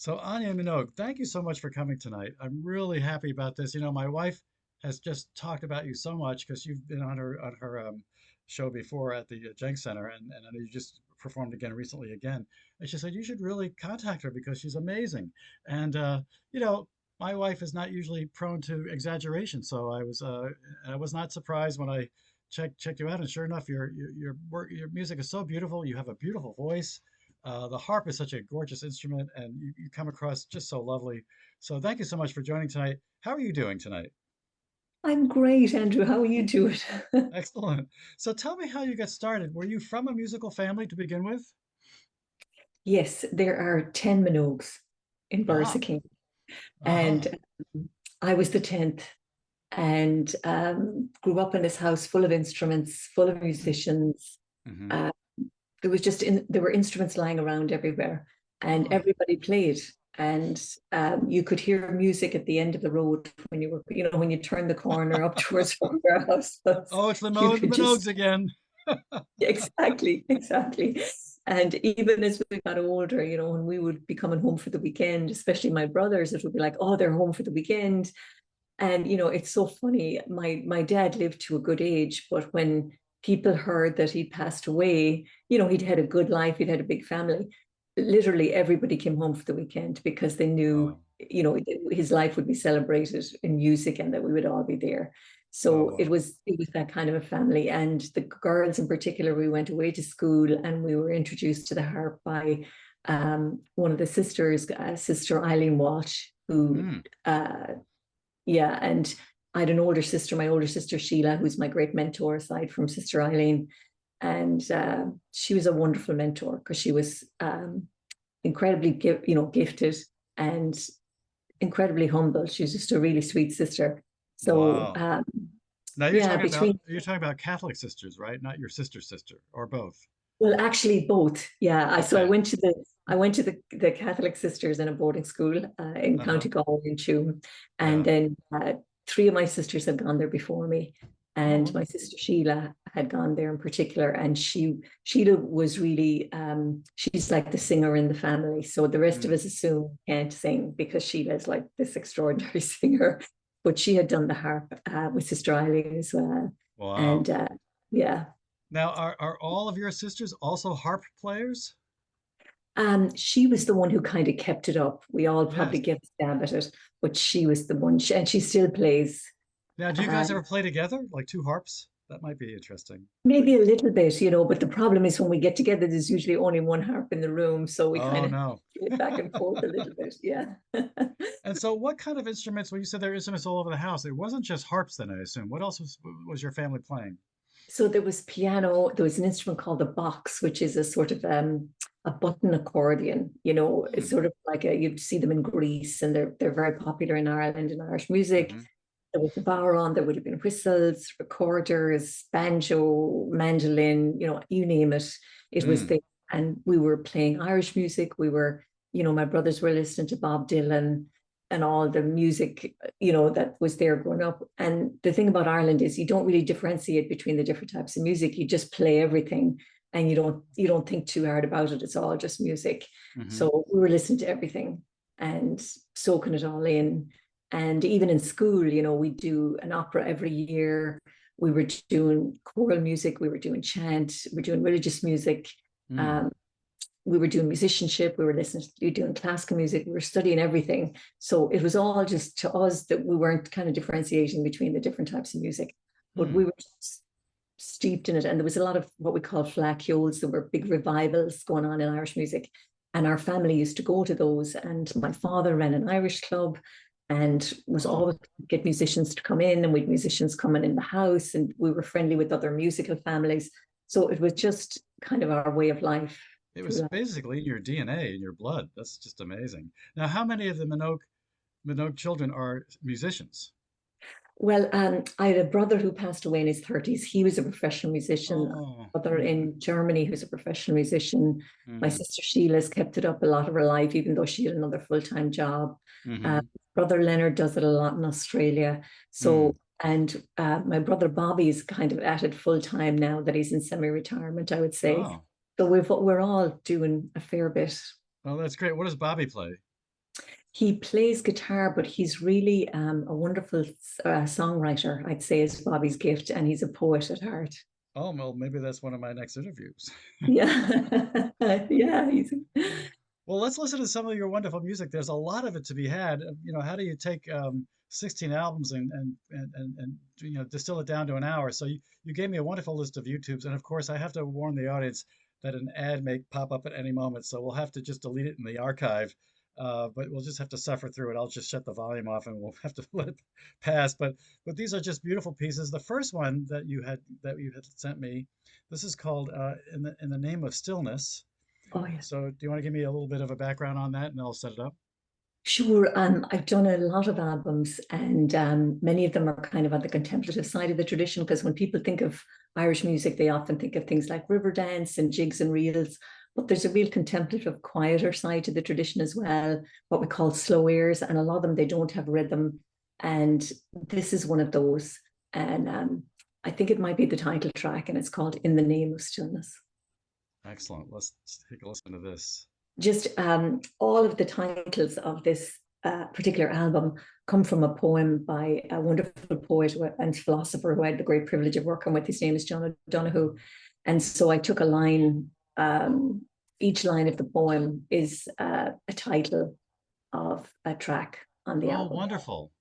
So Áine Minogue, thank you so much for coming tonight. I'm really happy about this. My wife has just talked about you so much because you've been on her show before at the Jenks Center, and I know you just performed again recently again. And she said you should really contact her because she's amazing. And you know, my wife is not usually prone to exaggeration, so I was not surprised when I checked you out. And sure enough, your music is so beautiful. You have a beautiful voice. The harp is such a gorgeous instrument, and you come across just so lovely. So thank you so much for joining tonight. How are you doing tonight? I'm great, Andrew. How are you doing? Excellent. So tell me how you got started. Were you from a musical family to begin with? Yes, there are 10 Minogues in Ah, Borrisokane, uh-huh. and I was the 10th and grew up in this house full of instruments, full of musicians. Hmm. Uh, there were instruments lying around everywhere, and Oh. everybody played. And you could hear music at the end of the road when when you turn the corner up towards our house. Oh, it's You The could Minogues just again. Exactly, exactly. And even as we got older, when we would be coming home for the weekend, especially my brothers, it would be like, oh, they're home for the weekend. And it's so funny. My dad lived to a good age, but when people heard that he passed away, he'd had a good life, he'd had a big family. Literally everybody came home for the weekend because they knew, Oh, his life would be celebrated in music and that we would all be there. oh, So it wow. was it was that kind of a family. And the girls in particular, we went away to school and we were introduced to the harp by one of the sisters, Sister Eileen Walsh, who Mm. uh, yeah, and I had an older sister, my older sister Sheila, who's my great mentor aside from Sister Eileen. And she was a wonderful mentor because she was incredibly gifted and incredibly humble. She was just a really sweet sister. So Wow. Now yeah, between you're talking about Catholic sisters, right? Not your sister's sister, or both. well, actually both. Yeah, I Okay. went to the Catholic sisters in a boarding school in Uh-huh. County Galway in Tuam, and Yeah. then three of my sisters had gone there before me, Oh, and my wonderful. sister Sheila had gone there in particular, and Sheila was really she's like the singer in the family, so the rest of Mm. us assume can't sing because Sheila's like this extraordinary singer, but she had done the harp with Sister Eileen as well, Wow. and yeah. Now, are all of your sisters also harp players? She was the one who kind of kept it up. We all Yes. probably gave a stab at it, but she was the one, and she still plays. Now, do you guys Um, ever play together, like two harps? That might be interesting. Maybe a little bit, but the problem is when we get together, there's usually only one harp in the room, so we kind Oh, of no. it back and forth a little bit. Yeah. And so, what kind of instruments? Well, you said there are instruments all over the house. It wasn't just harps, then, I assume. What else was your family playing? So there was piano. There was an instrument called the box, which is a sort of a button accordion. It's Hmm. sort of like you'd see them in Greece, and they're very popular in Ireland and Irish music. Hmm. There was the bodhrán, there would have been whistles, recorders, banjo, mandolin, you name it. It was Mm. there. And we were playing Irish music. My brothers were listening to Bob Dylan and all the music, that was there growing up. And the thing about Ireland is you don't really differentiate between the different types of music. You just play everything and you don't think too hard about it. It's all just music. Hmm. So we were listening to everything and soaking it all in. And even in school, we do an opera every year. We were doing choral music, we were doing chant, we were doing religious music, Mm. um, we were doing musicianship, we were doing classical music, we were studying everything. So it was all just to us that we weren't kind of differentiating between the different types of music, but we Mm. were just steeped in it. And there was a lot of what we call flacioles. There were big revivals going on in Irish music. And our family used to go to those. And my father ran an Irish club and was Oh, always get musicians to come in, and we'd musicians coming in the house, and we were friendly with other musical families. So it was just kind of our way of life it through was life. basically in your DNA, in your blood. That's just amazing. Now, how many of the Minogue children are musicians? Well, I had a brother who passed away in his 30s. He was a professional musician. Oh. A brother Mm. in Germany who's a professional musician. My Hmm. sister Sheila's kept it up a lot of her life, even though she had another full-time job. Hmm. Brother Leonard does it a lot in Australia. Mm. So, and my brother Bobby is kind of at it full-time now that he's in semi-retirement, I would say. Oh. So we're all doing a fair bit. Oh, that's great. What does Bobby play? He plays guitar, but he's really a wonderful songwriter, I'd say, is Bobby's gift, and he's a poet at heart. Oh, well, maybe that's one of my next interviews. Yeah, yeah, he's Well, let's listen to some of your wonderful music. There's a lot of it to be had. How do you take 16 albums and distill it down to an hour? So you gave me a wonderful list of YouTubes, and of course, I have to warn the audience that an ad may pop up at any moment, so we'll have to just delete it in the archive. But we'll just have to suffer through it. I'll just shut the volume off, and we'll have to let it pass. But these are just beautiful pieces. The first one that you had sent me, this is called in the Name of Stillness. oh yeah. So, do you want to give me a little bit of a background on that, and I'll set it up? Sure. I've done a lot of albums, and many of them are kind of on the contemplative side of the tradition. Because when people think of Irish music, they often think of things like river dance and jigs and reels. But there's a real contemplative, quieter side to the tradition as well, what we call slow airs, and a lot of them they don't have rhythm. And this is one of those. And I think it might be the title track, and it's called "In the Name of Stillness." Excellent. Let's take a listen to this. Just all of the titles of this particular album come from a poem by a wonderful poet and philosopher who I had the great privilege of working with. His name is John O'Donoghue. And so I took a line, each line of the poem is a title of a track on the Oh, album. wonderful.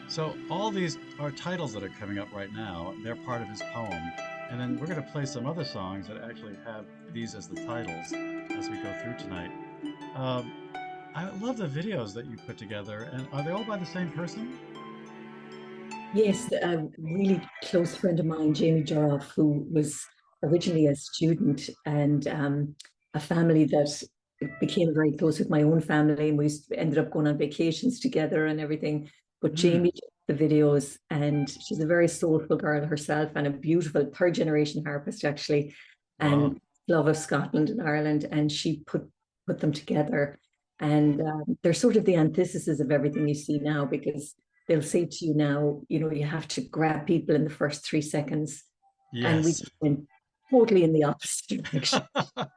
So all these are titles that are coming up right now. They're part of his poem. And then we're going to play some other songs that actually have these as the titles as we go through tonight. Um, I love the videos that you put together. And are they all by the same person? Yes, a really close friend of mine, Jamie Duroff, who was originally a student, and a family that became very close with my own family, and ended up going on vacations together and everything. But Hmm. Jamie did the videos, and she's a very soulful girl herself, and a beautiful third generation harpist actually, Wow. and love of Scotland and Ireland, and she put them together, and they're sort of the antithesis of everything you see now, because they'll say to you now, you have to grab people in the first 3 seconds. And we Yes. just went totally in the opposite direction.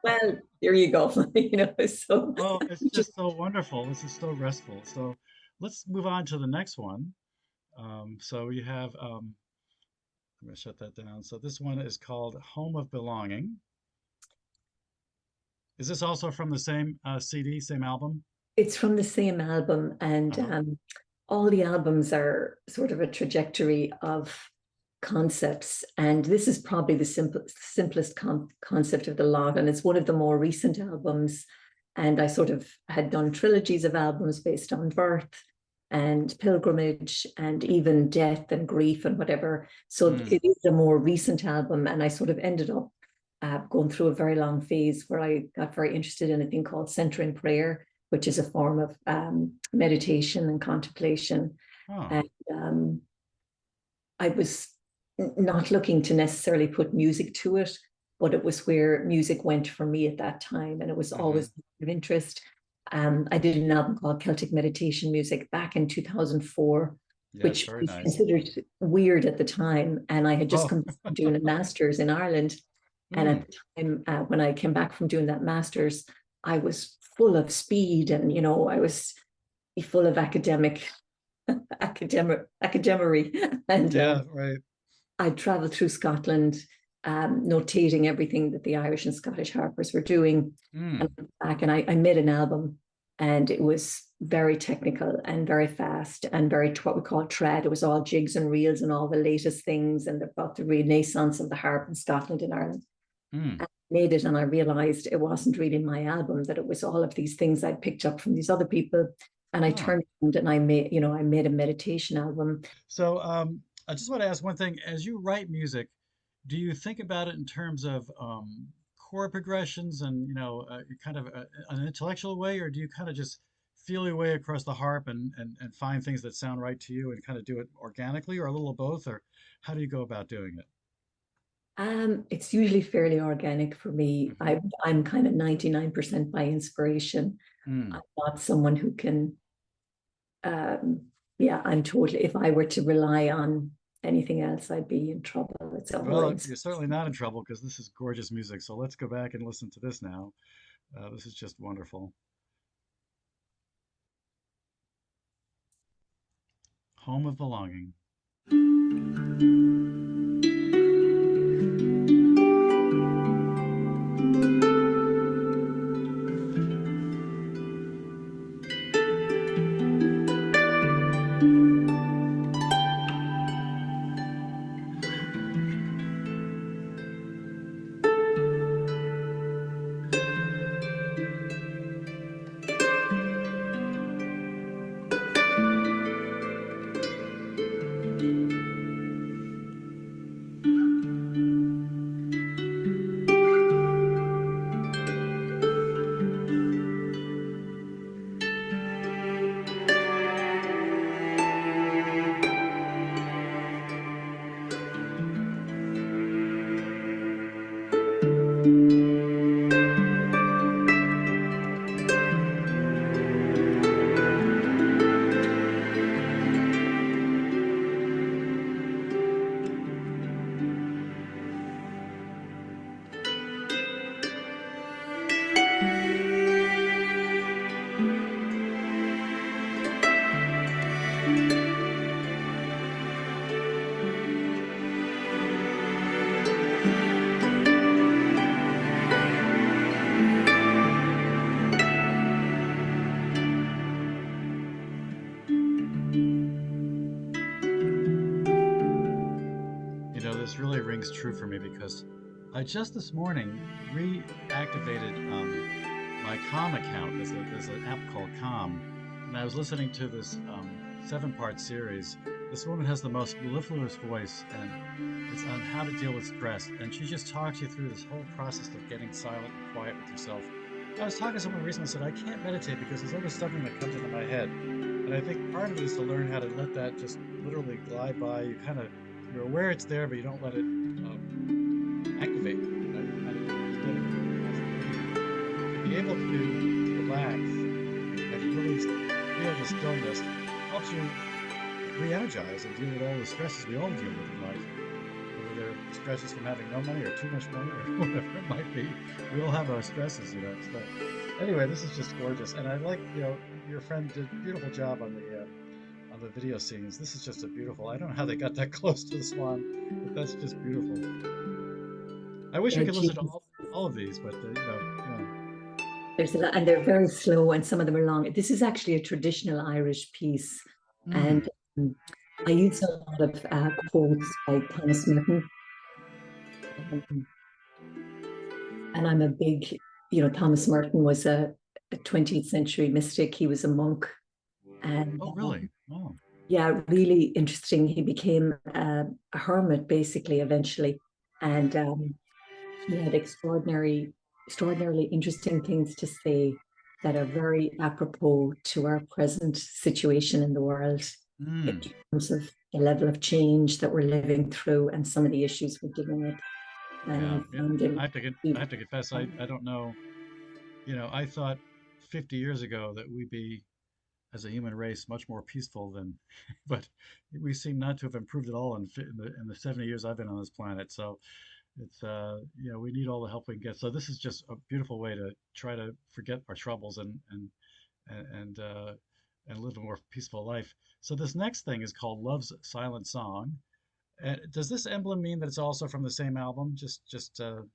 Well, there you go. So Oh, it's we just, just so wonderful. This is so restful. So let's move on to the next one. So you have, I'm going to shut that down. So this one is called Home of Belonging. Is this also from the same CD, same album? it's from the same album, and Uh-huh. all the albums are sort of a trajectory of concepts. And this is probably the simplest concept of the lot. And it's one of the more recent albums. And I sort of had done trilogies of albums based on birth and pilgrimage and even death and grief and whatever. So Mm. it is a more recent album. And I sort of ended up going through a very long phase where I got very interested in a thing called centering prayer, which is a form of meditation and contemplation. Oh. And I was not looking to necessarily put music to it, but it was where music went for me at that time, and it was Hmm. always of interest. I did an album called Celtic Meditation Music back in 2004, Yes, which very was nice. considered weird at the time. And I had just Oh. come from doing a master's in Ireland. And Hmm. at the time, when I came back from doing that master's, I was full of speed, and I was full of academic and Yeah, right. I traveled through Scotland, notating everything that the Irish and Scottish harpers were doing. And Hmm. I went back and I made an album, and it was very technical and very fast and very what we call trad. It was all jigs and reels and all the latest things and about the renaissance of the harp in Scotland and Ireland. Hmm. I made it, and I realized it wasn't really my album, that it was all of these things I'd picked up from these other people. And I Oh. turned around and I made a meditation album. So, I just want to ask one thing. As you write music, do you think about it in terms of chord progressions and, kind of an intellectual way, or do you kind of just feel your way across the harp and find things that sound right to you and kind of do it organically, or a little of both, or how do you go about doing it? It's usually fairly organic for me. Hmm. I'm kind of 99% by inspiration. Hmm. I'm not someone who can, um, yeah, I'm totally, if I were to rely on anything else, I'd be in trouble. It's Well, always, you're certainly not in trouble because this is gorgeous music. So let's go back and listen to this now. This is just wonderful. Home of Belonging. This really rings true for me because I just this morning reactivated my Calm account. There's an app called Calm, and I was listening to this 7-part series. This woman has the most mellifluous voice, and it's on how to deal with stress. And she just talks you through this whole process of getting silent and quiet with yourself. I was talking to someone recently and said, I can't meditate because there's always something that comes into my head. And I think part of it is to learn how to let that just literally glide by. You're aware it's there, but you don't let it activate you. You kind of instead of to be able to relax and really feel the stillness helps you re-energize and deal with all the stresses we all deal with in life. Whether they're stresses from having no money or too much money or whatever it might be, we all have our stresses. So anyway, this is just gorgeous, and I like your friend did a beautiful job on the video scenes. This is just a beautiful. I don't know how they got that close to the swan, but that's just beautiful. I wish we yeah, could listen to geez, all of these, but there's a lot, and they're very slow, and some of them are long. This is actually a traditional Irish piece, and mm, um, I use a lot of quotes by Thomas Merton. Um, and I'm a big, Thomas Merton was a 20th century mystic. He was a monk, and oh really? Oh, yeah, really interesting. He became a hermit basically eventually, and he had extraordinarily interesting things to say. that are very apropos to our present situation in the world in Mm, terms of the level of change that we're living through and some of the issues we're dealing with yeah, and yeah. finding I have to confess, I don't know. You know, I thought 50 years ago that we'd be, as a human race, much more peaceful than, but we seem not to have improved at all in the 70 years I've been on this planet. So it's, you know, we need all the help we can get. So this is just a beautiful way to try to forget our troubles and and uh, and live a more peaceful life. So this next thing is called Love's Silent Song. Does this emblem mean that it's also from the same album?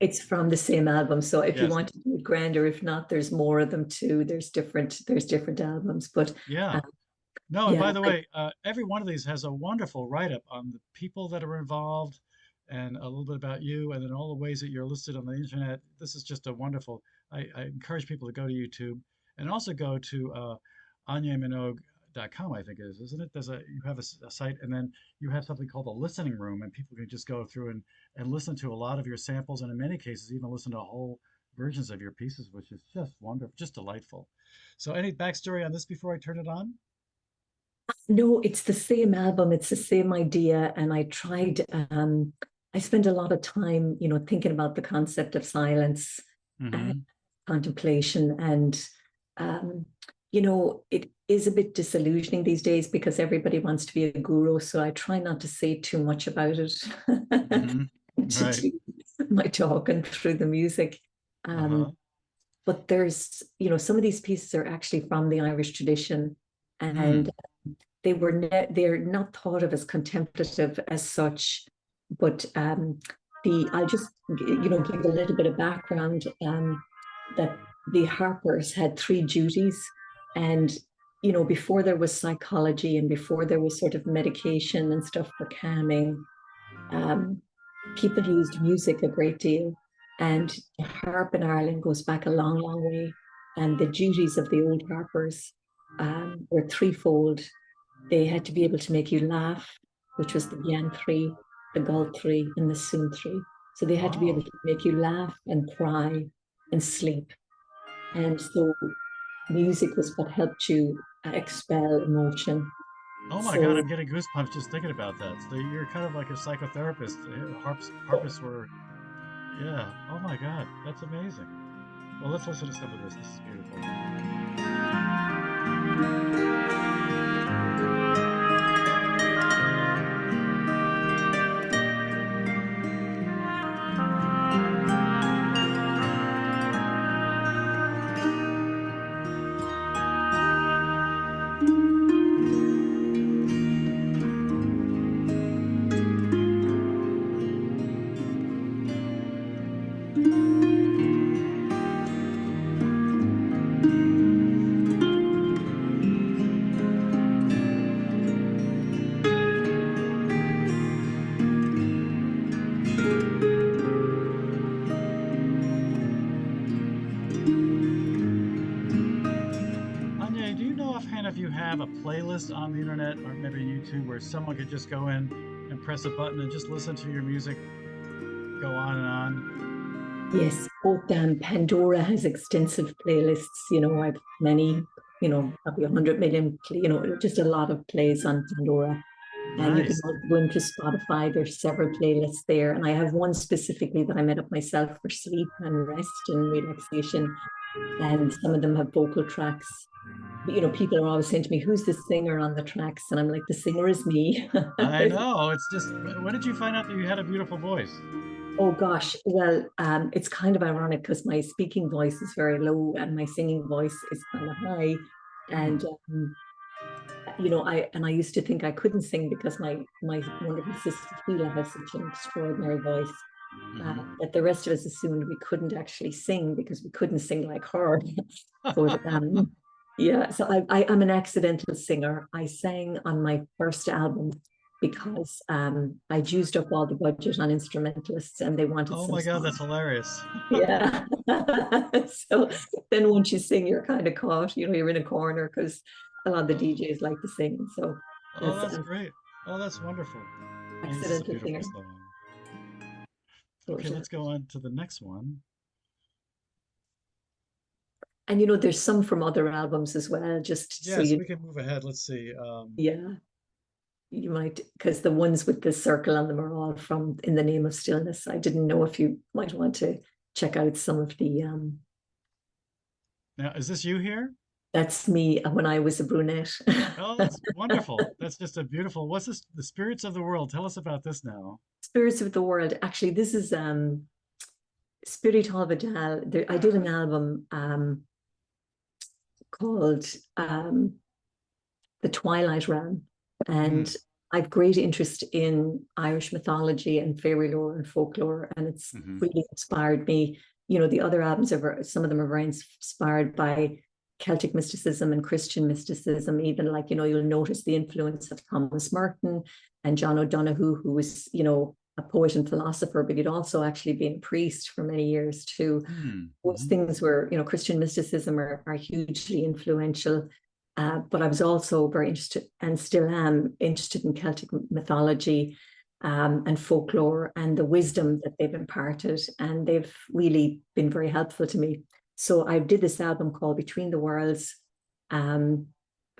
it's from the same album. So if you Yes, want to do it grander, if not, there's more of them too. There's different albums. But yeah. uh, No, and by yeah, the way, every one of these has a wonderful write-up on the people that are involved and a little bit about you, and then all the ways that you're listed on the internet. This is just a wonderful. I encourage people to go to YouTube and also go to AineMinogue.com, I think it is, isn't it? You have a site, and then you have something called a listening room, and people can just go through and listen to a lot of your samples, and in many cases, even listen to whole versions of your pieces, which is just wonderful, just delightful. So, any backstory on this before I turn it on? no, it's the same album, it's the same idea. And I spent a lot of time, thinking about the concept of silence and Mm-hmm. contemplation. And, um, it is a bit disillusioning these days because everybody wants to be a guru. So I try not to say too much about it Mm-hmm. to Right. do my talking through the music. Uh-huh. Um, but there's, some of these pieces are actually from the Irish tradition. And Mm. they're not thought of as contemplative as such, but I'll just give a little bit of background that the harpers had three duties, and before there was psychology and before there was sort of medication and stuff for calming, um, people used music a great deal, and the harp in Ireland goes back a long, long way, and the duties of the old harpers were threefold. They had to be able to make you laugh, which was the Gyan three, the Galt three, and the Soon three. So they had to be able Wow. to make you laugh and cry and sleep. And so music was what helped you expel emotion. Oh my God, So I'm getting goosebumps just thinking about that. So you're kind of like a psychotherapist. Harpists were, yeah. Oh my God, that's amazing. Well, let's listen to some of this. This is beautiful. Anya, do you know offhand if you have a playlist on the internet or maybe YouTube where someone could just go in and press a button and just listen to your music go on and on? yes, both Pandora has extensive playlists. I've many, probably 100 million, just a lot of plays on Pandora. And you can Nice. also go into Spotify. There's several playlists there. And I have one specifically that I made up myself for sleep and rest and relaxation. And some of them have vocal tracks. But, people are always saying to me, who's the singer on the tracks? And I'm like, the singer is me. I know. It's just, when did you find out that you had a beautiful voice? Oh gosh, well, it's kind of ironic because my speaking voice is very low and my singing voice is kind of high. And Hmm. I used to think I couldn't sing because my wonderful sister Sheila has such an extraordinary voice. Hmm. That the rest of us assumed we couldn't actually sing because we couldn't sing like her. But yeah, so I'm an accidental singer. I sang on my first album because I'd used up all the budget on instrumentalists and they wanted Oh some my God, songs. that's hilarious. Yeah. So then once you sing, you're kind of caught, you're in a corner because a lot of the Oh, DJs like to sing. So oh, that's that's an great. Oh, that's wonderful. Oh, this is a accidental beautiful singer. song. So Okay, let's go on to the next one. And there's some from other albums as well, just so Yes, we can move ahead. Let's see. yeah, you might, because the ones with the circle on them are all from In the Name of Stillness. I didn't know if you might want to check out some of the Now, is this you here? that's me when I was a brunette. Oh, that's wonderful. That's just a beautiful. What's this? The Spirits of the World. Tell us about this now. Spirits of the World. Actually, this is Spirit Halvadal. I did an album called The Twilight Realm. And Mm, I've great interest in Irish mythology and fairy lore and folklore, and it's hmm really inspired me. The other albums some of them are very inspired by Celtic mysticism and Christian mysticism. Even like you'll notice the influence of Thomas Merton and John O'Donoghue, who was a poet and philosopher, but he'd also actually been a priest for many years too. mm, Those hmm things were, Christian mysticism are hugely influential. But I was also very interested, and still am interested, in Celtic mythology and folklore and the wisdom that they've imparted. And they've really been very helpful to me. So I did this album called Between the Worlds. Um,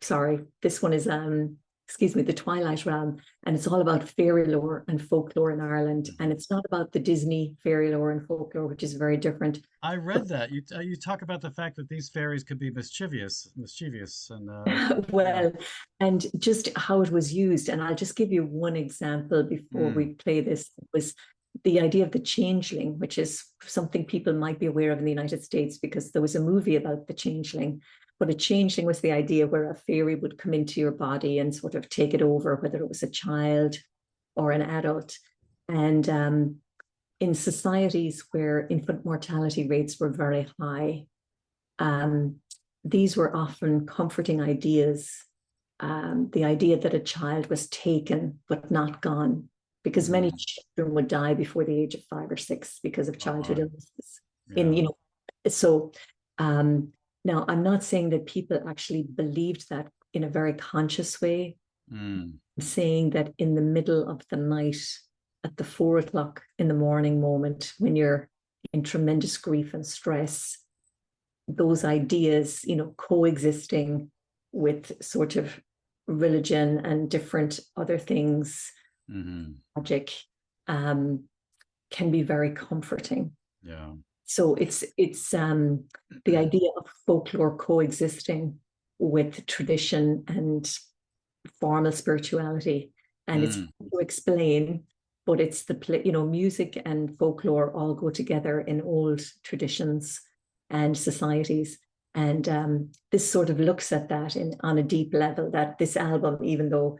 Sorry, this one is excuse me, The Twilight Realm, and it's all about fairy lore and folklore in Ireland. And it's not about the Disney fairy lore and folklore, which is very different. I But read that you talk about the fact that these fairies could be mischievous, and yeah. well, and just how it was used. And I'll just give you one example before Mm, we play this. It was the idea of the changeling, which is something people might be aware of in the United States because there was a movie about the changeling. But a changeling was the idea where a fairy would come into your body and sort of take it over, whether it was a child or an adult. And in societies where infant mortality rates were very high, um, these were often comforting ideas. The idea that a child was taken but not gone, because many hmm children would die before the age of 5 or 6 because of childhood Uh-huh. illnesses. In Yeah. so um, now I'm not saying that people actually believed that in a very conscious way. Mm, I'm saying that in the middle of the night, at the 4 o'clock in the morning moment, when you're in tremendous grief and stress, those ideas, coexisting with sort of religion and different other things, hmm logic, um, can be very comforting. Yeah. So it's the idea of folklore coexisting with tradition and formal spirituality, and it's Mm, hard to explain, but it's music and folklore all go together in old traditions and societies. And this sort of looks at that on a deep level, that this album, even though,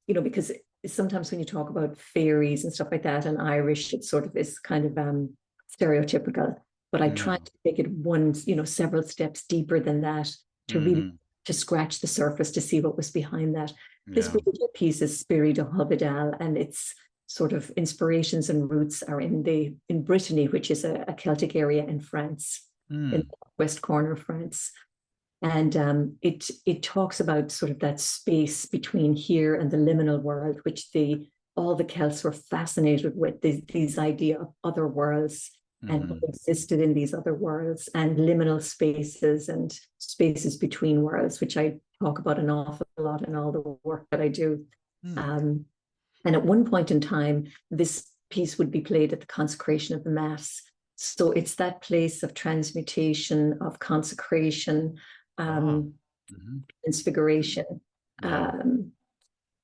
because sometimes when you talk about fairies and stuff like that in Irish, it sort of is kind of stereotypical. But I tried yeah. to take it several steps deeper than that, to really hmm to scratch the surface to see what was behind that. This Yeah. particular piece is Spirit of Hobbidal, and its sort of inspirations and roots are in Brittany, which is a Celtic area in France, in Mm, the west corner of France. And it talks about sort of that space between here and the liminal world, which all the Celts were fascinated with, these idea of other worlds and what hmm existed in these other worlds, and liminal spaces and spaces between worlds, which I talk about an awful lot in all the work that I do. mm. Um, and at one point in time, this piece would be played at the consecration of the Mass. So it's that place of transmutation, of consecration, Ah. um, hmm transfiguration. Yeah. Um,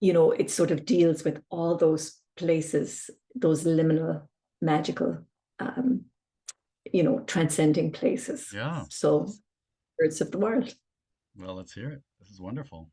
it sort of deals with all those places, those liminal, magical, um, transcending places. Yeah. So, spirits of the world. Well, let's hear it. This is wonderful.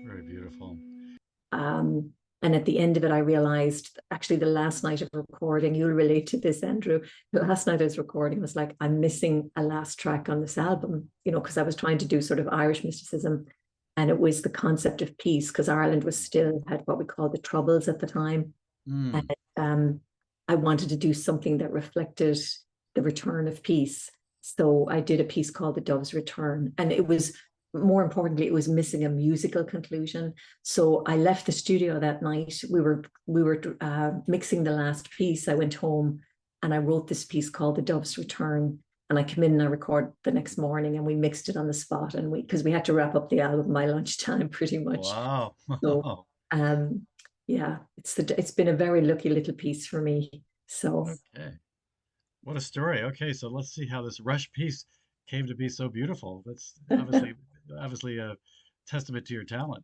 Very beautiful. Um, and at the end of it, I realized actually the last night of recording, you'll relate to this, Andrew. The last night I was recording, I was like, I'm missing a last track on this album, you know, because I was trying to do sort of Irish mysticism. And it was the concept of peace, because Ireland was still had what we call the Troubles at the time. And Mm. I wanted to do something that reflected the return of peace. So I did a piece called The Dove's Return. And it was, more importantly, it was missing a musical conclusion. So I left the studio that night. We were mixing the last piece. I went home and I wrote this piece called The Dove's Return. And I come in and I record the next morning and we mixed it on the spot. And because we had to wrap up the album by lunchtime pretty much. Wow. So um yeah, it's been a very lucky little piece for me. So Okay. What a story. Okay, so let's see how this Rush piece came to be so beautiful. That's obviously a testament to your talent.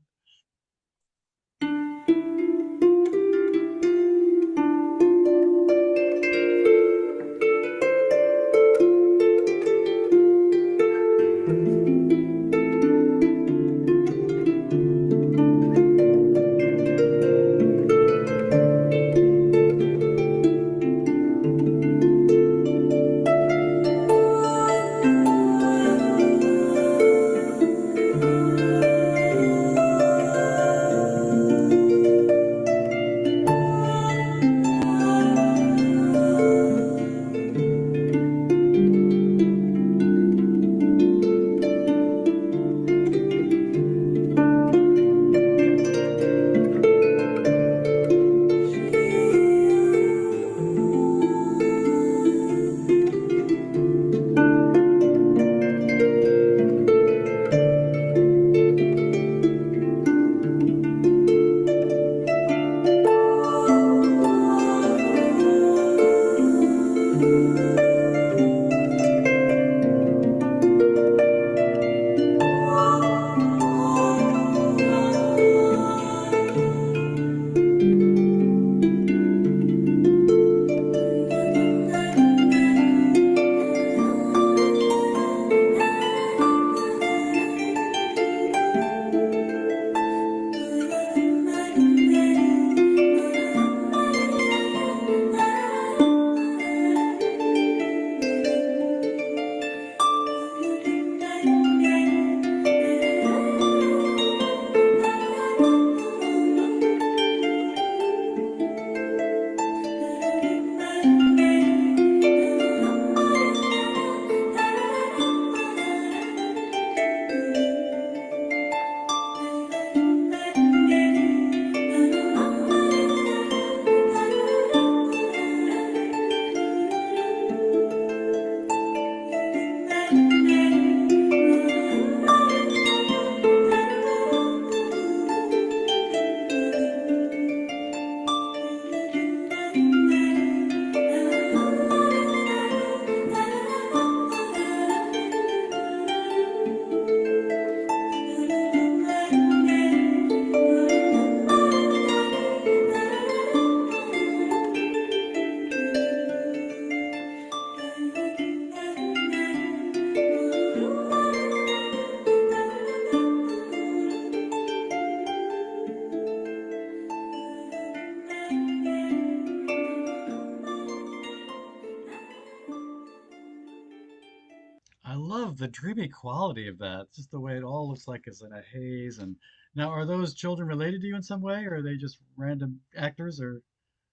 the dreamy quality of that, just the way it all looks like it's in a haze. And now, are those children related to you in some way, or are they just random actors? Or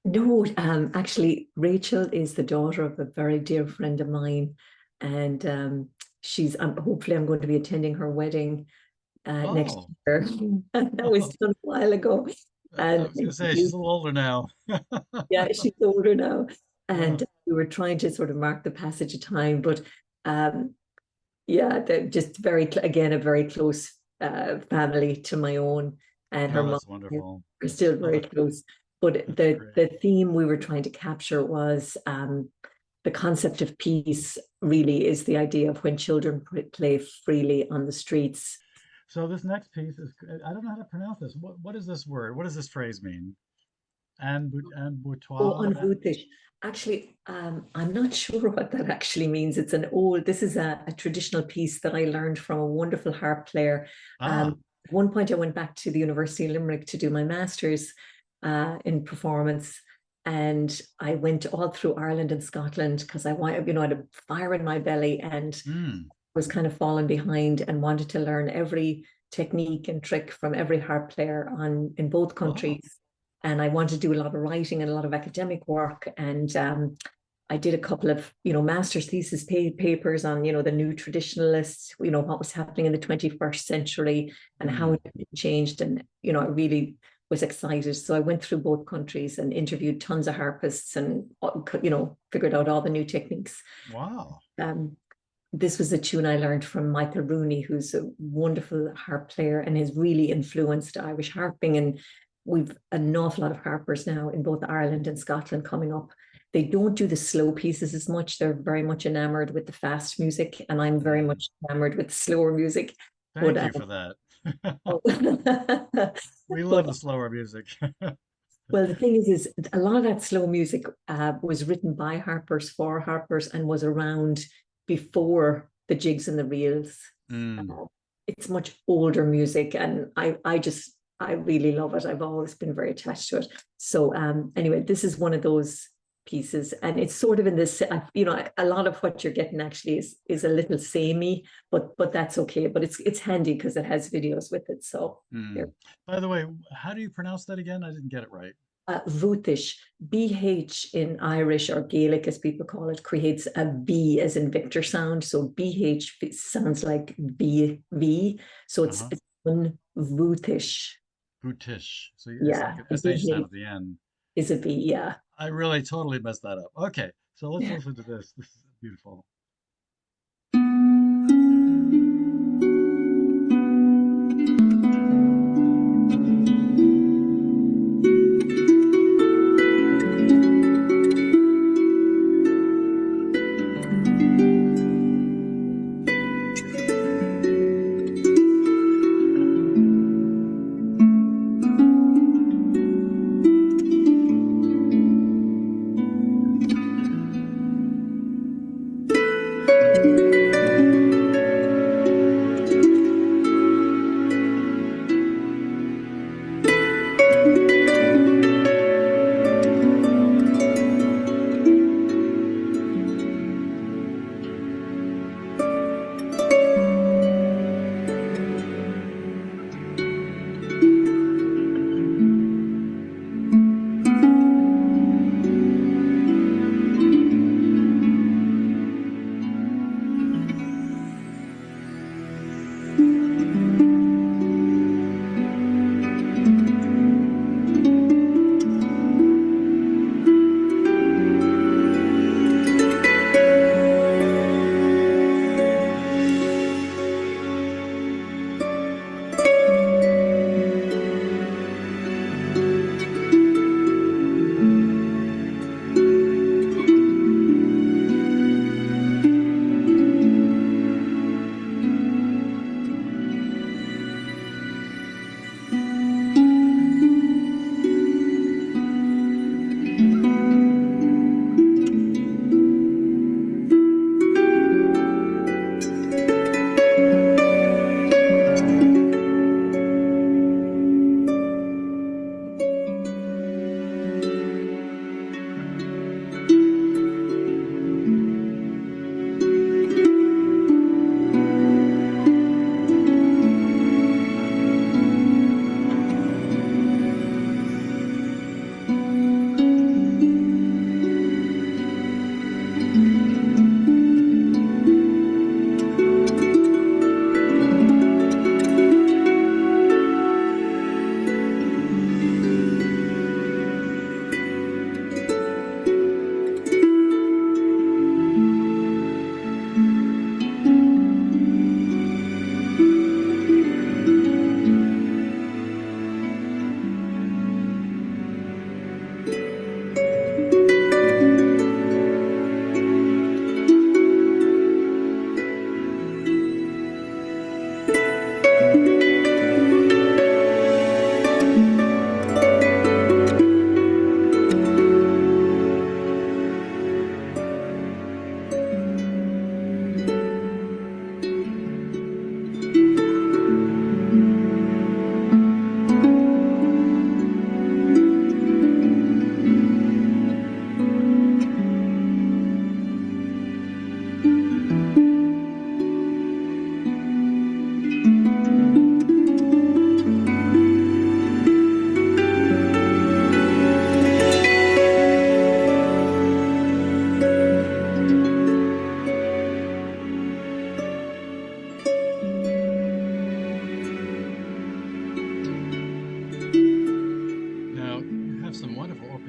No, actually, Rachel is the daughter of a very dear friend of mine, and she's hopefully I'm going to be attending her wedding next oh, year. That was done a while ago, I and was gonna say she's a little older now. yeah, she's older now, Uh, and we were trying to sort of mark the passage of time, but um, yeah, they're just again a very close family to my own, and her oh, mom that's wonderful. are still Oh, very close. But that's the great. the theme we were trying to capture was the concept of peace. Really, is the idea of when children play freely on the streets. So this next piece is, I don't know how to pronounce this. What is this word? What does this phrase mean? And Oh, boutoir. on Ruthish. Actually, I'm not sure what that actually means. This is a traditional piece that I learned from a wonderful harp player. Ah, At one point, I went back to the University of Limerick to do my master's in performance. And I went all through Ireland and Scotland because I wanted, I had a fire in my belly and mm, was kind of falling behind and wanted to learn every technique and trick from every harp player in both oh, countries. And I wanted to do a lot of writing and a lot of academic work. And I did a couple of, master's thesis papers on, the new traditionalists, what was happening in the 21st century and how mm, it had changed. And, I really was excited. So I went through both countries and interviewed tons of harpists and, figured out all the new techniques. wow. Um, this was a tune I learned from Michael Rooney, who's a wonderful harp player and has really influenced Irish harping. And we've an awful lot of harpers now in both Ireland and Scotland coming up. They don't do the slow pieces as much. They're very much enamored with the fast music, and I'm very Mm. much enamored with the slower music. But Thank you for that. oh, We love but the slower music. well, the thing is a lot of that slow music was written by harpers for harpers and was around before the jigs and the reels. Mm. Uh, it's much older music, and I really love it. I've always been very attached to it. So anyway, this is one of those pieces, and it's sort of in this. A lot of what you're getting actually is a little samey, but that's okay. But it's handy because it has videos with it. So here. Mm. By the way, how do you pronounce that again? I didn't get it right. Vutish, BH in Irish or Gaelic, as people call it, creates a V as in Victor sound. So BH sounds like V. So Uh-huh. it's one Vutish. Brutish. So it's like Yeah. an And SH sound BH at the end. is a V. Yeah. I really totally messed that up. Okay, so let's listen to this. This is beautiful.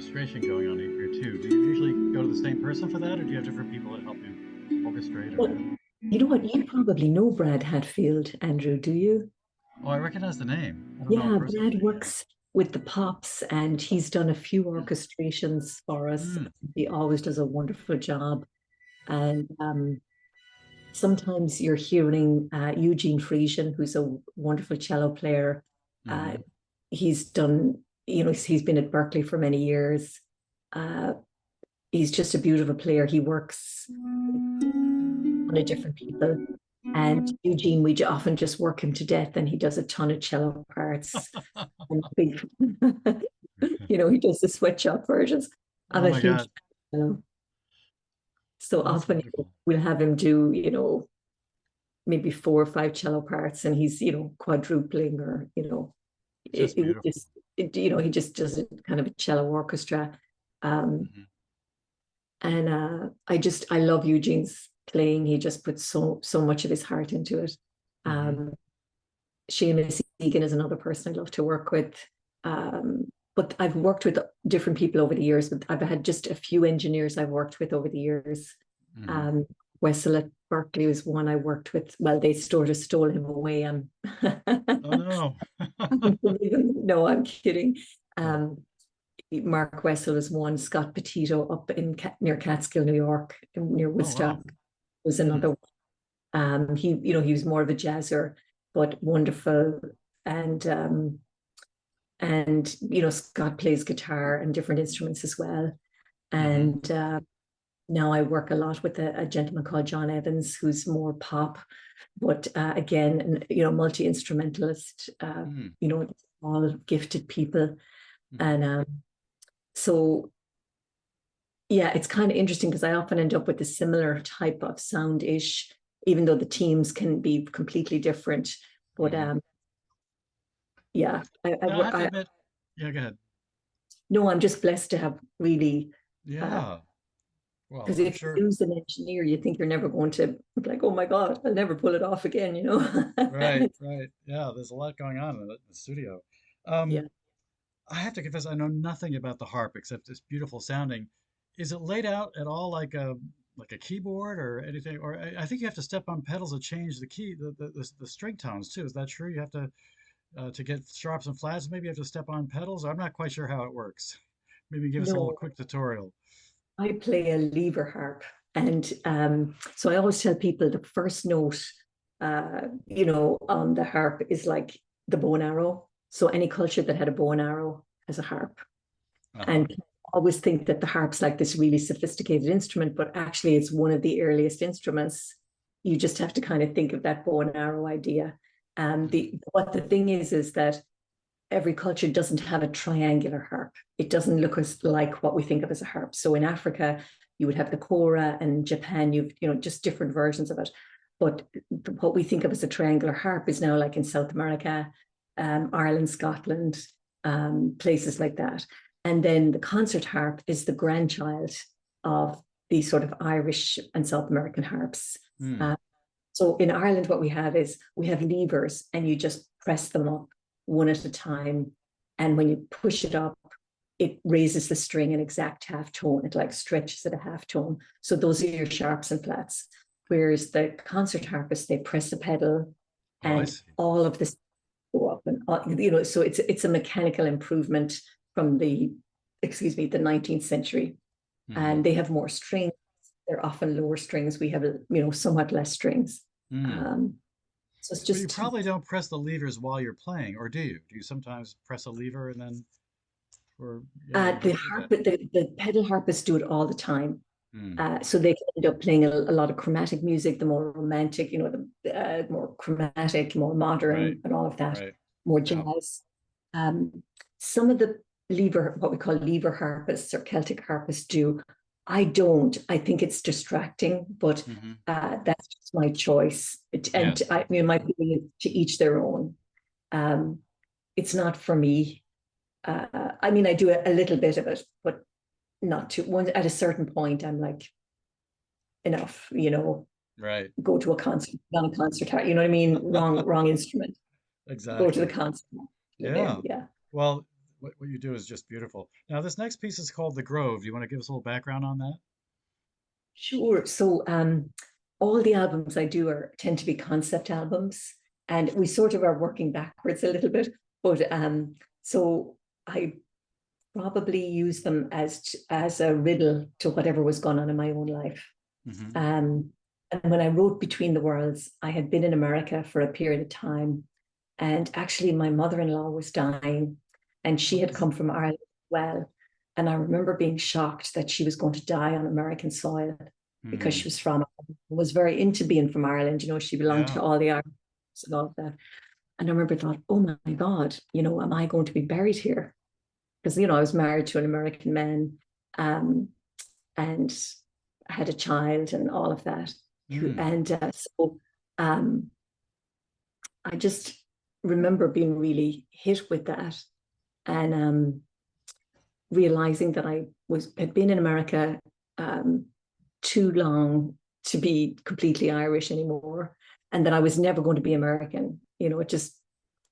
orchestration going on here too. Do you usually go to the same person for that, or do you have different people that help you orchestrate or? Well, you know what? You probably know Brad Hatfield, Andrew, do you? Oh, I recognize the name. I don't know him Yeah, personally. Brad works with the Pops and he's done a few orchestrations for us. Mm, He always does a wonderful job. And sometimes you're hearing Eugene Friesian, who's a wonderful cello player. Uh, mm-hmm. he's done, he's been at Berkeley for many years. Uh, he's just a beautiful player. He works on a different people. And Eugene, we often just work him to death, and he does a ton of cello parts. And big, he does the sweatshop versions. I'm Oh a my huge God, fan. So that's often wonderful. we'll have him do, maybe 4 or 5 cello parts, and he's, quadrupling or, It's just it would beautiful. just, he just does it kind of a cello orchestra. Um, Hmm. and I love Eugene's playing. He just puts so much of his heart into it. Hmm. Um, Seamus Egan is another person I love to work with. But I've worked with different people over the years, but I've had just a few engineers I've worked with over the years. Hmm. Um, Wessel at Berkeley was one I worked with. Well, they sort of stole him away. Oh no. No, I'm kidding. Yeah. Um, Mark Wessel was one. Scott Petito up in near Catskill, New York, near Oh Woodstock, wow. was Hmm. another one. He was more of a jazzer, but wonderful. And Scott plays guitar and different instruments as well. Hmm. And now I work a lot with a gentleman called John Evans, who's more pop, but again, multi instrumentalist. Hmm. All gifted people, Hmm. and so yeah, it's kind of interesting because I often end up with a similar type of sound ish, even though the teams can be completely different. But Hmm. yeah, Now I have to admit, yeah, go ahead. no, I'm just blessed to have really, Yeah. Well, because I'm if you sure. lose an engineer, you think you're never going to be like, oh my God, I'll never pull it off again. Right, right. Yeah, there's a lot going on in the studio. Yeah. Um, I have to confess, I know nothing about the harp except it's beautiful sounding. Is it laid out at all like a keyboard or anything? Or I think you have to step on pedals to change the key, the string tones too. Is that true? You have to get sharps and flats. Maybe you have to step on pedals. I'm not quite sure how it works. Maybe give us a little No, quick tutorial. I play a lever harp. And so I always tell people the first note, on the harp is like the bow and arrow. So any culture that had a bow and arrow has a harp. Uh-huh. And people always think that the harp's like this really sophisticated instrument, but actually it's one of the earliest instruments. You just have to kind of think of that bow and arrow idea. Hmm. What the thing is that every culture doesn't have a triangular harp. It doesn't look like what we think of as a harp. So in Africa, you would have the kora, and Japan, you've just different versions of it. But what we think of as a triangular harp is now like in South America, Ireland, Scotland, places like that. And then the concert harp is the grandchild of these sort of Irish and South American harps. Hmm. Uh, so in Ireland, what we have is we have levers, and you just press them up one at a time. And when you push it up, it raises the string an exact half tone. It like stretches at a half tone. So those are your sharps and flats. Whereas the concert harpist, they press a pedal, Oh, I and see. all of this go up, and so it's a mechanical improvement from the 19th century. Hmm. And they have more strings. They're often lower strings. We have somewhat less strings. Hmm. Um, so it's But you just probably don't press the levers while you're playing, or do you? Do you sometimes press a lever and then, or yeah, how the do you do harp, that? the pedal harpists do it all the time. Hmm. So they can end up playing a lot of chromatic music, the more romantic, the more chromatic, more Right, modern, and all of that, right. more Yeah. jazz. Some of the what we call lever harpists or Celtic harpists do. I don't. I think it's distracting, but Hmm. that's just my choice. And Yes. I mean, my feeling is to each their own. Um, it's not for me. I mean, I do a little bit of it, but not too. One at a certain point, I'm like, enough. Right. Go to a concert, not a concert. You know what I mean? Wrong instrument. Go to the Exactly. concert. Yeah. Yeah. Well, what you do is just beautiful. Now, this next piece is called The Grove. Do you want to give us a little background on that? Sure. So all the albums I do are tend to be concept albums, and we sort of are working backwards a little bit. But so I probably use them as a riddle to whatever was going on in my own life. Hmm. Um, and when I wrote Between the Worlds, I had been in America for a period of time, and actually my mother-in-law was dying, and she had come from Ireland as well. And I remember being shocked that she was going to die on American soil because Hmm. she was from was very into being from Ireland. You know, she belonged Yeah. to all the Irish and all of that. And I remember thought, oh my God, you know, am I going to be buried here? Because you know, I was married to an American man, um, and I had a child and all of that. Mm. And so um, I just remember being really hit with that, and realizing that I had been in America um, too long to be completely Irish anymore, and that I was never going to be American. You know, it just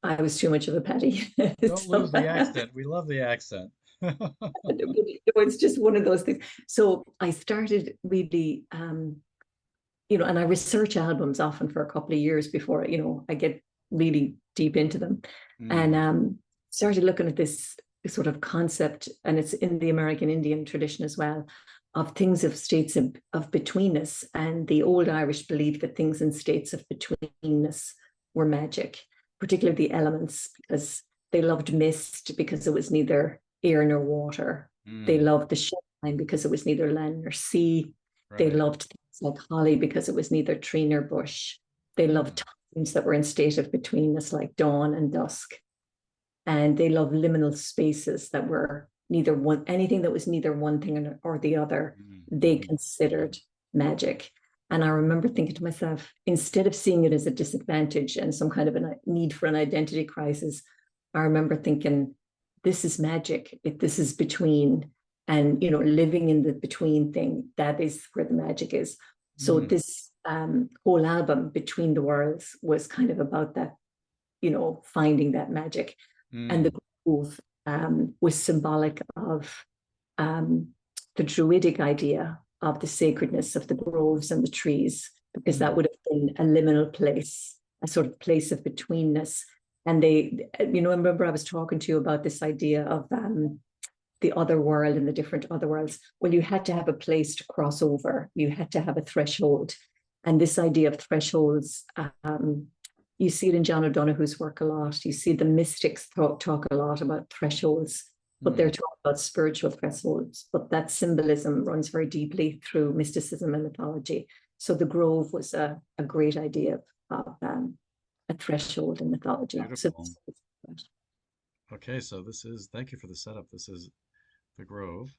I was too much of a petty. Don't lose So the accent. We love the accent. it's just one of those things. So I started really, you know, and I research albums often for a couple of years before, you know, I get really deep into them. And Mm. started looking at this sort of concept, and it's in the American Indian tradition as well, of things of states of betweenness. And the old Irish believed that things in states of betweenness were magic, particularly the elements, because they loved mist because it was neither air nor water. They Mm. loved the shine because it was neither land nor sea. They Right. loved things like holly because it was neither tree nor bush. They Mm. loved times that were in state of betweenness, like dawn and dusk. And they loved liminal spaces that were neither one, anything that was neither one thing or the other, Mm. they considered magic. And I remember thinking to myself, instead of seeing it as a disadvantage and some kind of a need for an identity crisis, I remember thinking, this is magic. This is between, and you know, living in the between thing, that is where the magic is. So Mm. this whole album, Between the Worlds, was kind of about that, you know, finding that magic. And the Mm. grove was symbolic of um, the Druidic idea of the sacredness of the groves and the trees, because that Mm. would have been a liminal place, a sort of place of betweenness. And they, you know, I remember I was talking to you about this idea of the other world and the different other worlds. Well, you had to have a place to cross over, you had to have a threshold. And this idea of thresholds, you see it in John O'Donoghue's work a lot. You see the mystics talk a lot about thresholds, but they're Mm. talking about spiritual thresholds. But that symbolism runs very deeply through mysticism and mythology. So the grove was a great idea of a threshold in mythology. So Beautiful. Okay, so this is, thank you for the setup. This is The Grove.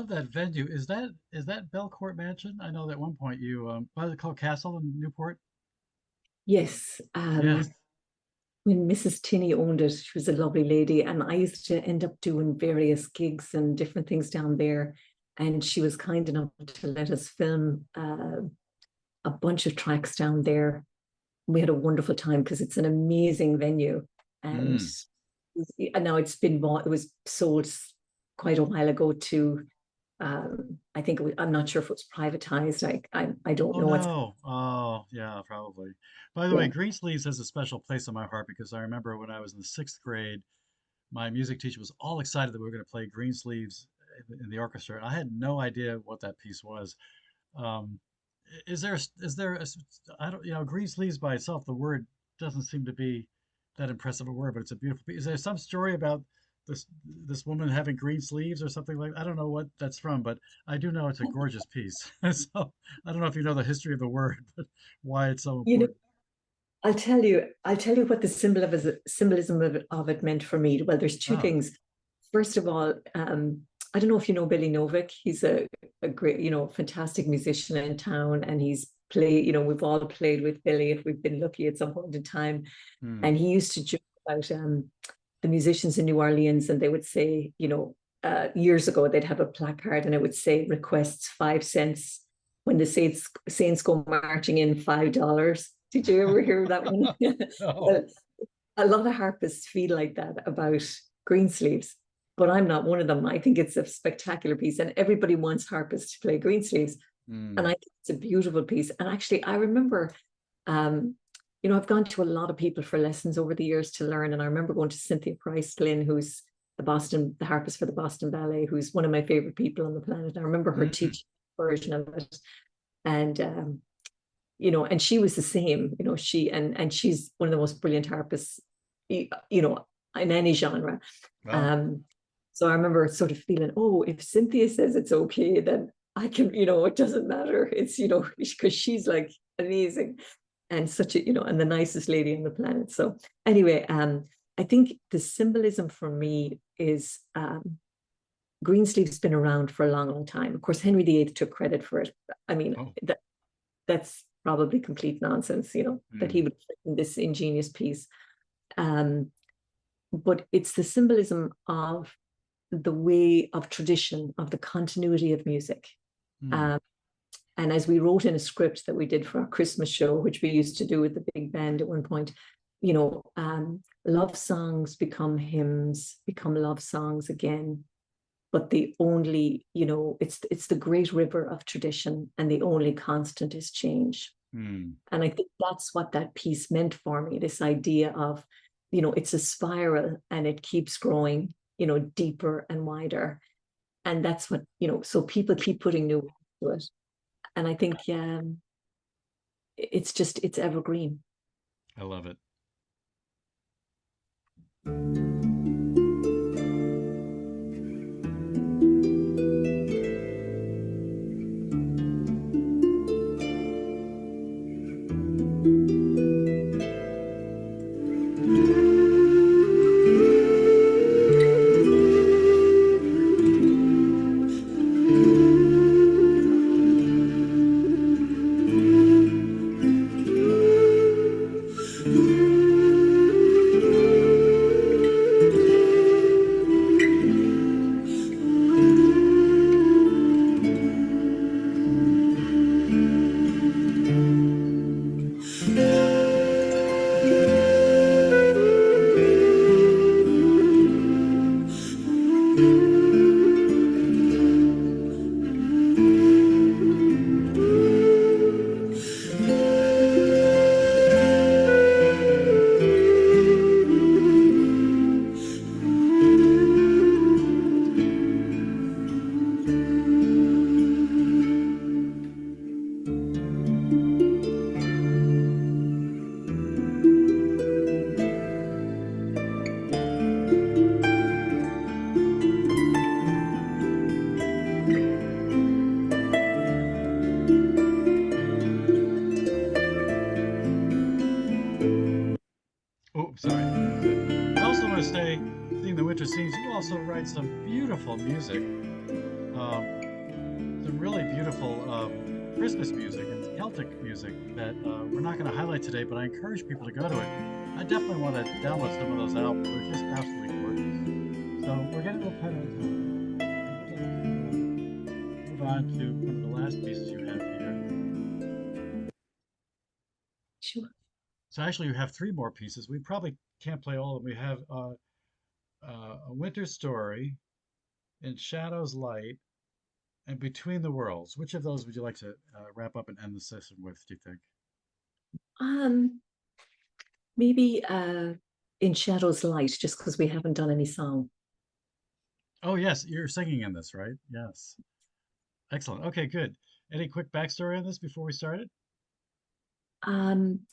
love that venue. Is that Belcourt Mansion? I know that at one point you what is it called, Castle in Newport? Yes. Yes. When Mrs. Tinney owned it, she was a lovely lady, and I used to end up doing various gigs and different things down there. And she was kind enough to let us film a bunch of tracks down there. We had a wonderful time because it's an amazing venue, and Mm. now it's been bought. It was sold quite a while ago to. I think I'm not sure if it was privatized. I don't Oh know what's. no. Oh yeah, probably. By the way, Yeah. Greensleeves has a special place in my heart because I remember when I was in the sixth grade, my music teacher was all excited that we were going to play Greensleeves in the orchestra, and I had no idea what that piece was. Um, I don't, Greensleeves by itself, the word doesn't seem to be that impressive a word, but it's a beautiful piece. Is there some story about this this woman having green sleeves or something like? I don't know what that's from, but I do know it's a gorgeous piece. So I don't know if you know the history of the word, but why it's so You know, important. I'll tell you what the symbolism of it meant for me. Well, there's two Oh, things. First of all, I don't know if you know Billy Novick. He's a great, fantastic musician in town, and we've all played with Billy if we've been lucky at some point in time. hmm. And he used to joke about the musicians in New Orleans, and they would say, years ago, they'd have a placard and it would say requests 5 cents when the Saints go marching in $5. Did you ever hear that one? No. Well, a lot of harpists feel like that about Greensleeves, but I'm not one of them. I think it's a spectacular piece, and everybody wants harpists to play Greensleeves, and Hmm. I think it's a beautiful piece. And actually, I remember, um, I've gone to a lot of people for lessons over the years to learn, and I remember going to Cynthia Price Glynn, who's the harpist for the Boston Ballet, who's one of my favorite people on the planet. I remember her Hmm. teaching version of it, and and she was the same, and she's one of the most brilliant harpists, in any genre. Well, Um, so I remember sort of feeling, oh, if Cynthia says it's okay, then I can, it doesn't matter. It's, because she's like amazing and such a, and the nicest lady on the planet. So anyway, I think the symbolism for me is Greensleeve's been around for a long, long time. Of course, Henry VIII took credit for it. I mean, oh, that's probably complete nonsense, that he hmm. would in this ingenious piece. Um, but it's the symbolism of the way of tradition, of the continuity of music. Hmm. Um, and as we wrote in a script that we did for our Christmas show, which we used to do with the big band at one point, love songs become hymns, become love songs again. But the only, it's the great river of tradition, and the only constant is change. Hmm. And I think that's what that piece meant for me, this idea of, it's a spiral and it keeps growing, deeper and wider. And that's what, so people keep putting new to it. And I think it's evergreen. I love it. Oh, sorry. I also want to say, seeing the winter scenes, you also write some beautiful music. some really beautiful Christmas music and Celtic music that we're not going to highlight today, but I encourage people to go to it. I definitely want to download some of those albums. They're just absolutely gorgeous. So we're getting a little kind of move on to one of the last pieces you have here. Sure. So actually, you have three more pieces. We probably can't play all of them. We have A Winter Story, In Shadows Light, and Between the Worlds. Which of those would you like to wrap up and end the session with, do you think? Um, Maybe In Shadows Light, just because we haven't done any song. Oh, yes, you're singing in this, right? Yes. Excellent. Okay, good. Any quick backstory on this before we started?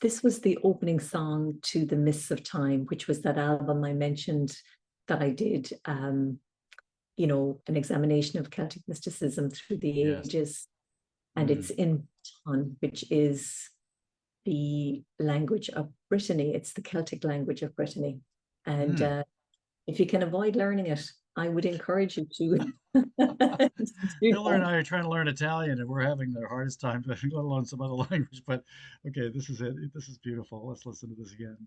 This was the opening song to the Mysts of Time, which was that album I mentioned that I did, an examination of Celtic mysticism through the Yes. ages. And Mm, it's in Ton, which is the language of Brittany. It's the Celtic language of Brittany. And mm. if you can avoid learning it, I would encourage you to, to do Hiller and that. I are trying to learn Italian, and we're having the hardest time, let alone some other language. But okay, this is it. This is beautiful. Let's listen to this again.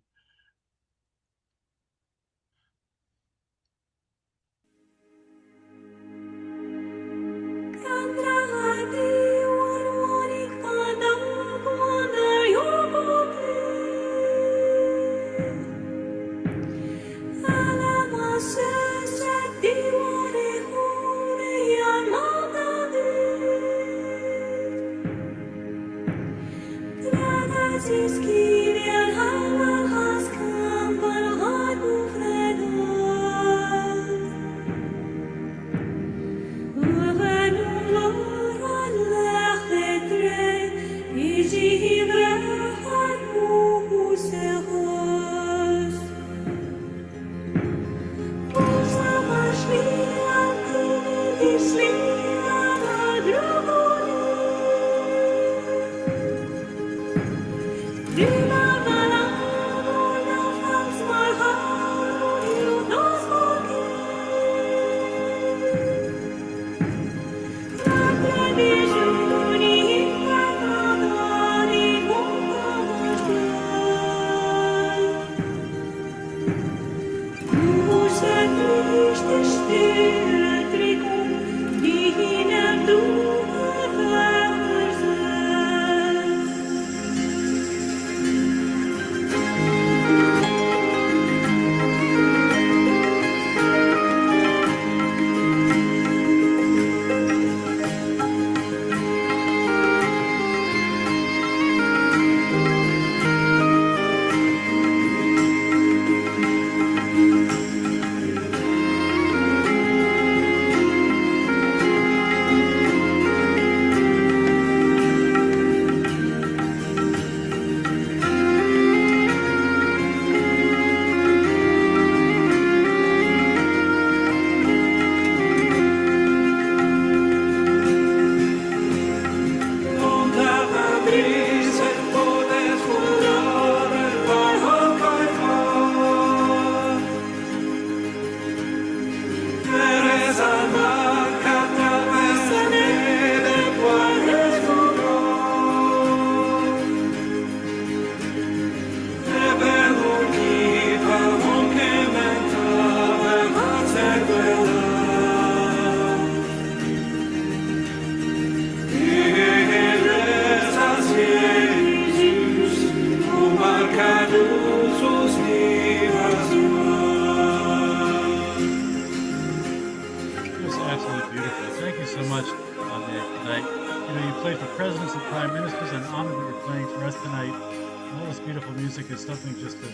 Absolutely beautiful. Thank you so much, Nick. Tonight, you played for presidents and prime ministers. I'm honored that you're playing for us tonight. And all this beautiful music is something just to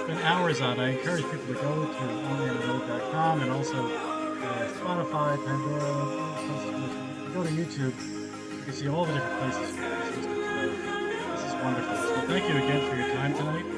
spend hours on. I encourage people to go to AineMinogue.com and also Spotify, Pandora, all those places. Go to YouTube. You can see all the different places for this. This is wonderful. So thank you again for your time tonight.